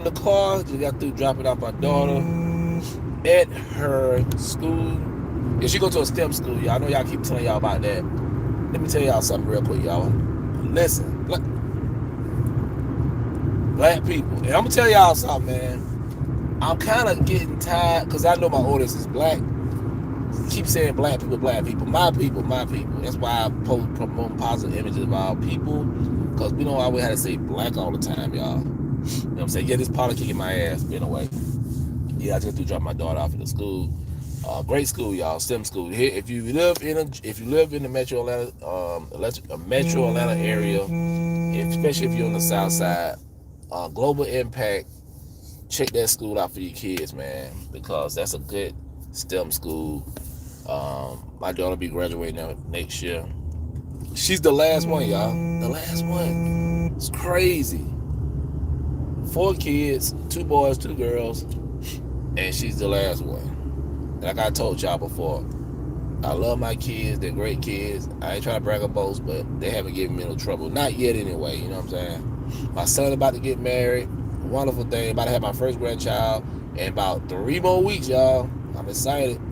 the car. Just got through dropping off my daughter at her school. Yeah, she go to a STEM school, y'all. I know y'all keep telling y'all about that. Let me tell y'all something real quick, y'all. Listen, black people. And I'm gonna tell y'all something, man. I'm kind of getting tired because I know my audience is black. Keep saying black people, black people. My people, my people. That's why I promote positive images of our people. Because we don't always have to say black all the time, y'all. You know what I'm saying? Yeah, this politics kicking my ass, in a way. Yeah, I just do drop my daughter off at the school. Great school, y'all. STEM school. Here, if you live in the Metro Atlanta area, especially if you're on the South Side, Global Impact, check that school out for your kids, man, because that's a good STEM school. My daughter will be graduating next year. She's the last one, y'all. The last one. It's crazy. 4 kids, 2 boys, 2 girls, and she's the last one. Like I told y'all before, I love my kids. They're great kids. I ain't trying to brag or boast, but they haven't given me no trouble. Not yet, anyway. You know what I'm saying? My son about to get married. Wonderful thing. About to have my first grandchild in about 3 more weeks, y'all. I'm excited. You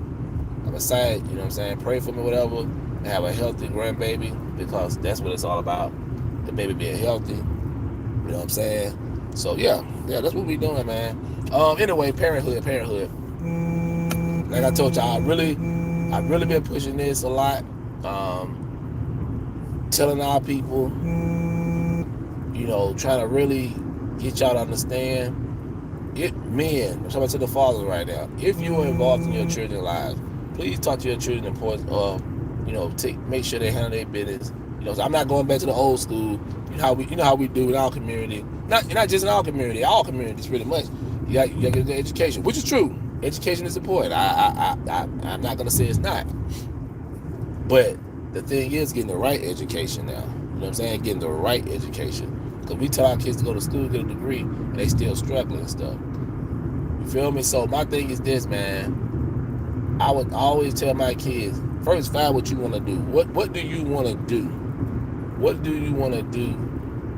know what I'm saying? Pray for me, whatever. And have a healthy grandbaby, because that's what it's all about. The baby being healthy. You know what I'm saying? So yeah, that's what we doing, man. Anyway, parenthood. Like I told y'all, I've really been pushing this a lot. Telling our people, trying to really get y'all to understand. Men, I'm talking to the fathers right now. If you are involved in your children's lives, please talk to your children the importance of, make sure they handle their business. So I'm not going back to the old school. You know how we do in our community. Not just in our community, all communities pretty much. You got to get the education, which is true. Education is important. I'm not gonna say it's not. But the thing is getting the right education now. You know what I'm saying? Getting the right education. Because we tell our kids to go to school, get a degree, and they still struggling and stuff. You feel me? So my thing is this, man. I would always tell my kids, first find what you want to do. What do you want to do? What do you want to do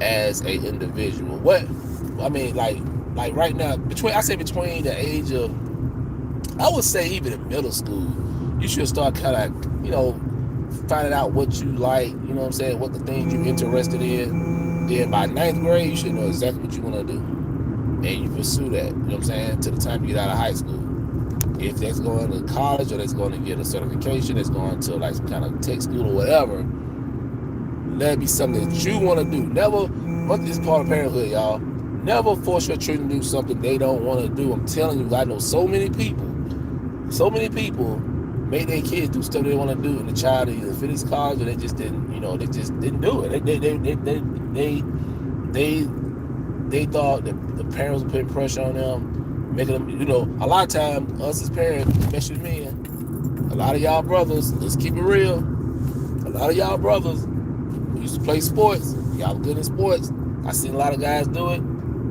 as a individual? Like right now, between the age of, I would say even in middle school, you should start kind of, finding out what you like, you know what I'm saying, what the things you're interested in. Then by 9th grade, you should know exactly what you want to do. And you pursue that, you know what I'm saying, to the time you get out of high school. If that's going to college or that's going to get a certification, that's going to like some kind of tech school or whatever, let it be something that you want to do. Never, this is part of parenthood, y'all. Never force your children to do something they don't want to do. I'm telling you, I know so many people make their kids do stuff they want to do, and the child either finished college or they just didn't do it. They thought that the parents were putting pressure on them, making them, a lot of times, us as parents, especially men, a lot of y'all brothers, let's keep it real, a lot of y'all brothers used to play sports, y'all were good in sports. I seen a lot of guys do it.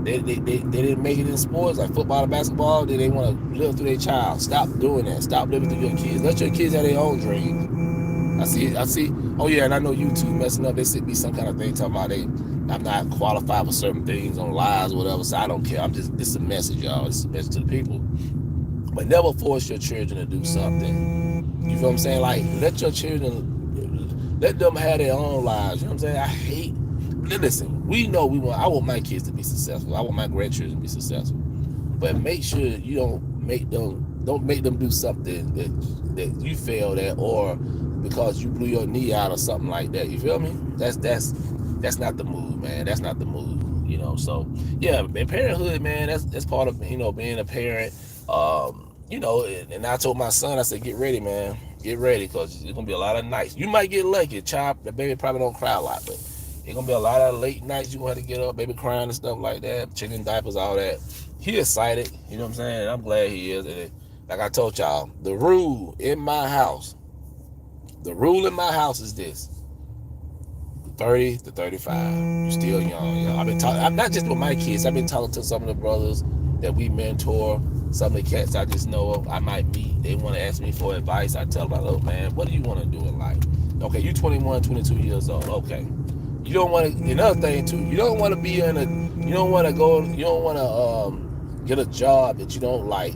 They didn't make it in sports like football and basketball. Then they want to live through their child. Stop doing that. Stop living through your kids. Let your kids have their own dreams. I see. Oh yeah, and I know YouTube messing up. There should be some kind of thing talking about I'm not qualified for certain things on lives or whatever. So I don't care. This is a message, y'all. It's a message to the people. But never force your children to do something. You feel what I'm saying? Like let your children, let them have their own lives. You know what I'm saying? Listen, I want my kids to be successful. I want my grandchildren to be successful. But make sure you don't make them do something that you failed at, or because you blew your knee out or something like that. You feel me? That's not the move, man. That's not the move. So yeah, man, parenthood, man, that's part of being a parent. And I told my son, I said, get ready, man. Get ready, because there's gonna be a lot of nights. You might get lucky. The baby probably don't cry a lot, but it's gonna be a lot of late nights you gonna have to get up, baby crying and stuff like that, changing diapers, all that. He excited, you know what I'm saying? And I'm glad he is. And like I told y'all, the rule in my house is this: 30 to 35. You still young. I've been talking. I'm not just with my kids. I've been talking to some of the brothers that we mentor. Some of the cats I just know of, I might meet. They want to ask me for advice. I tell them, look, man, what do you want to do in life? Okay, you 21, 22 years old. Okay. You don't want to. Another thing too. You don't want to be in a. You don't want to go. You don't want to get a job that you don't like.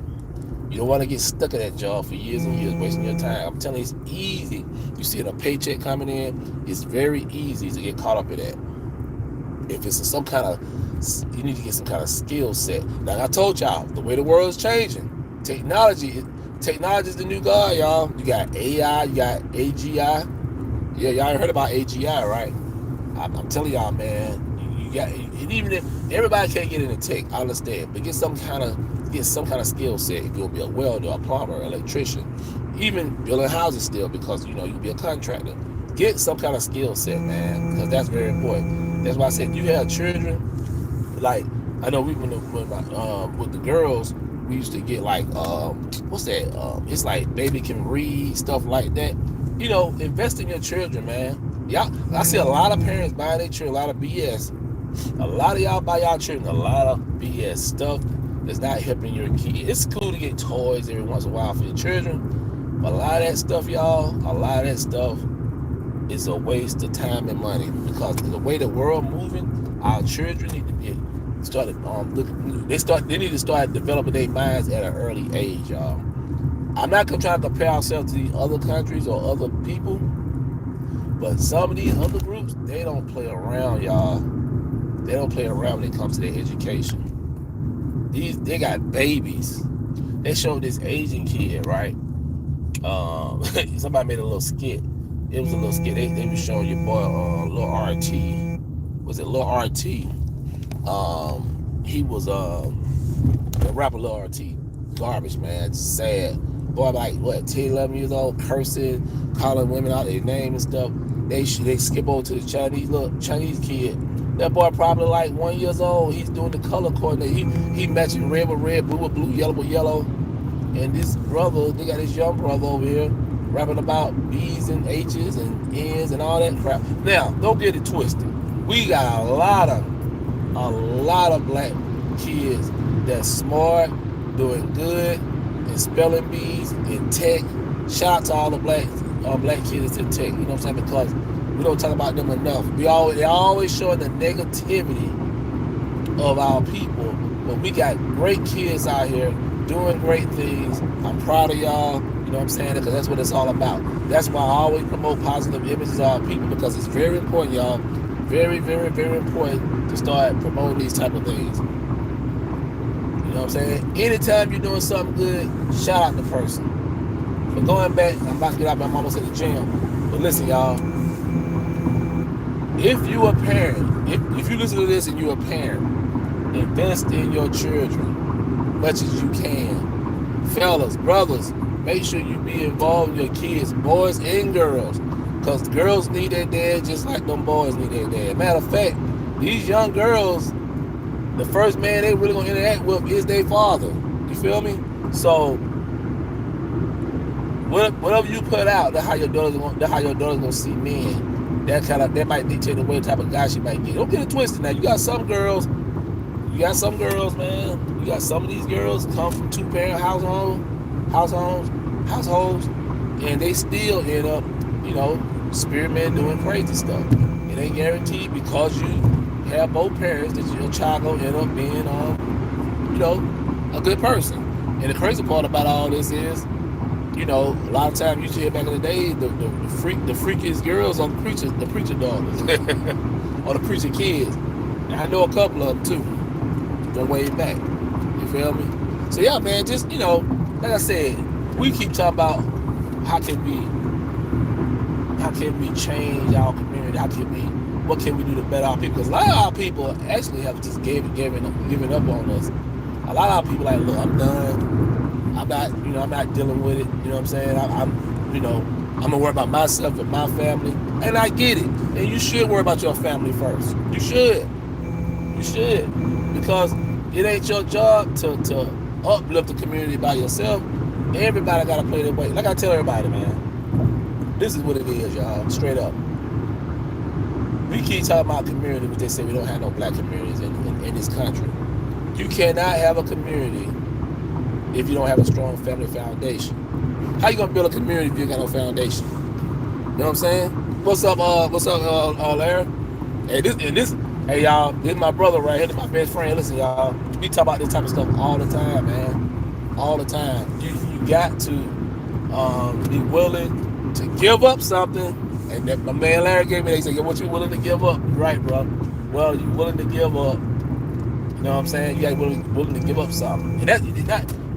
You don't want to get stuck at that job for years and years, wasting your time. I'm telling you, it's easy. You see a paycheck coming in, it's very easy to get caught up in that. If it's some kind of, you need to get some kind of skill set. Like I told y'all, the way the world is changing, technology is the new god, y'all. You got AI, you got AGI. Yeah, y'all heard about AGI, right? I'm telling y'all, man. You got, and even if everybody can't get into tech, I understand, but get some kind of skill set. If you'll be a welder, a plumber, electrician, even building houses still, because you know you'll be a contractor. Get some kind of skill set, man, because that's very important. That's why I said you have children. Like I know with the girls, we used to get like what's that? It's like baby can read, stuff like that. You know, invest in your children, man. Yeah, I see a lot of parents buying their children a lot of BS. A lot of y'all buy y'all children a lot of BS stuff that's not helping your kid. It's cool to get toys every once in a while for your children, but a lot of that stuff, y'all, is a waste of time and money, because the way the world moving, our children need to get started. They need to start developing their minds at an early age, y'all. I'm not gonna try to compare ourselves to these other countries or other people, but some of these other groups, they don't play around, y'all. They don't play around when it comes to their education. They got babies. They showed this Asian kid, right? Somebody made a little skit. It was a little skit. They were showing your boy, Lil RT. Was it Lil RT? He was the rapper Lil RT. Garbage, man. It's sad. Boy, like what, 10, 11 years old, cursing, calling women out their name and stuff. They skip over to the Chinese kid. That boy probably like 1 year old. He's doing the color coordination. He matching red with red, blue with blue, yellow with yellow. And this brother, they got this young brother over here rapping about B's and H's and N's and all that crap. Now, don't get it twisted. We got a lot of black kids that's smart, doing good, and spelling bees in tech. Shout out to all the black kids in tech. You know what I'm saying? Because we don't talk about them enough. They always showing the negativity of our people, but we got great kids out here doing great things. I'm proud of y'all. You know what I'm saying? Because that's what it's all about. That's why I always promote positive images of our people, because it's very important, y'all. Very, very, very important to start promoting these type of things. You know what I'm saying? Anytime you're doing something good, shout out the person. But going back, I'm about to get out. I'm almost at the gym. But listen, y'all. If you a parent, if you listen to this and you're a parent, invest in your children much as you can. Fellas, brothers, make sure you be involved in your kids, boys and girls, because girls need their dad just like them boys need their dad. Matter of fact, these young girls, the first man they really gonna interact with is their father. You feel me? So whatever you put out, that's how your daughter's gonna see men. That might dictate the way type of guy she might get. Don't get it twisted. Now you got some girls, man. You got some of these girls come from two-parent households, and they still end up, you know, spearmen doing crazy stuff. It ain't guaranteed because you have both parents that your child gonna end up being, you know, a good person. And the crazy part about all this is, you know, a lot of times you hear back in the day, the freakiest girls are the preacher daughters or the preacher kids. And I know a couple of them too. Go way back. You feel me? So yeah, man, just, you know, like I said, we keep talking about how can we change our community? What can we do to better our people? Because a lot of our people actually have just given up on us. A lot of our people like, look, I'm done. I'm not dealing with it. You know what I'm saying? I'm gonna worry about myself and my family. And I get it. And you should worry about your family first. You should. Because it ain't your job to uplift the community by yourself. Everybody gotta play their way. Like I tell everybody, man, this is what it is, y'all. Straight up. We keep talking about community, but they say we don't have no black communities in this country. You cannot have a community if you don't have a strong family foundation. How you gonna build a community if you ain't got no foundation? You know what I'm saying? What's up, Larry? Hey y'all, this is my brother right here, this is my best friend. Listen, y'all, we talk about this type of stuff all the time, man. All the time. You got to be willing to give up something. And that my man Larry gave me, he said, "Yo, what you willing to give up?" You're right, bro. Well, you willing to give up. You know what I'm saying? You got willing to give up something. And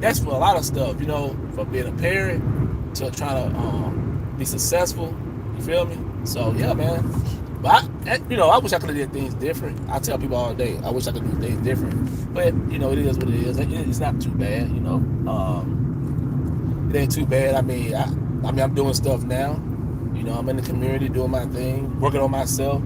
that's for a lot of stuff, you know, from being a parent to trying to be successful. You feel me? So yeah, man. But I wish I could have did things different. I tell people all day, I wish I could do things different. But you know, it is what it is. It's not too bad. You know, it ain't too bad. I mean, I'm doing stuff now. You know, I'm in the community doing my thing, working on myself.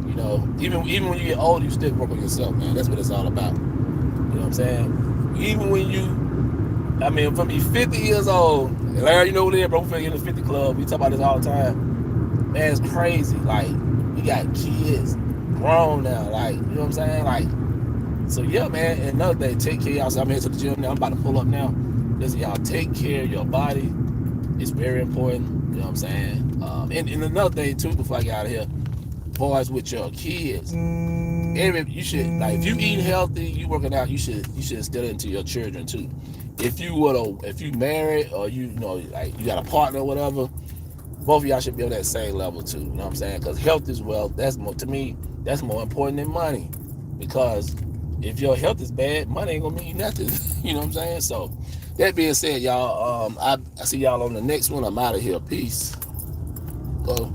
You know, even when you get old, you still work on yourself, man. That's what it's all about. You know what I'm saying? Even when from me 50 years old, and Larry, you know what it is, bro. We're in the 50 club. We talk about this all the time. Man, it's crazy. Like, we got kids grown now. Like, you know what I'm saying? Like, so yeah, man. And another thing, take care of y'all. So I'm headed to the gym now. I'm about to pull up now. Listen, y'all, take care of your body. It's very important. You know what I'm saying? And another thing too, before I get out of here, boys with your kids. You should, like, if you eat healthy, you working out, you should instill it into your children too. If you married or you know, like, you got a partner or whatever, both of y'all should be on that same level too. You know what I'm saying? Because health is wealth. That's more, to me, that's more important than money. Because if your health is bad, money ain't gonna mean nothing. You know what I'm saying? So that being said, y'all, I see y'all on the next one. I'm out of here. Peace. Go.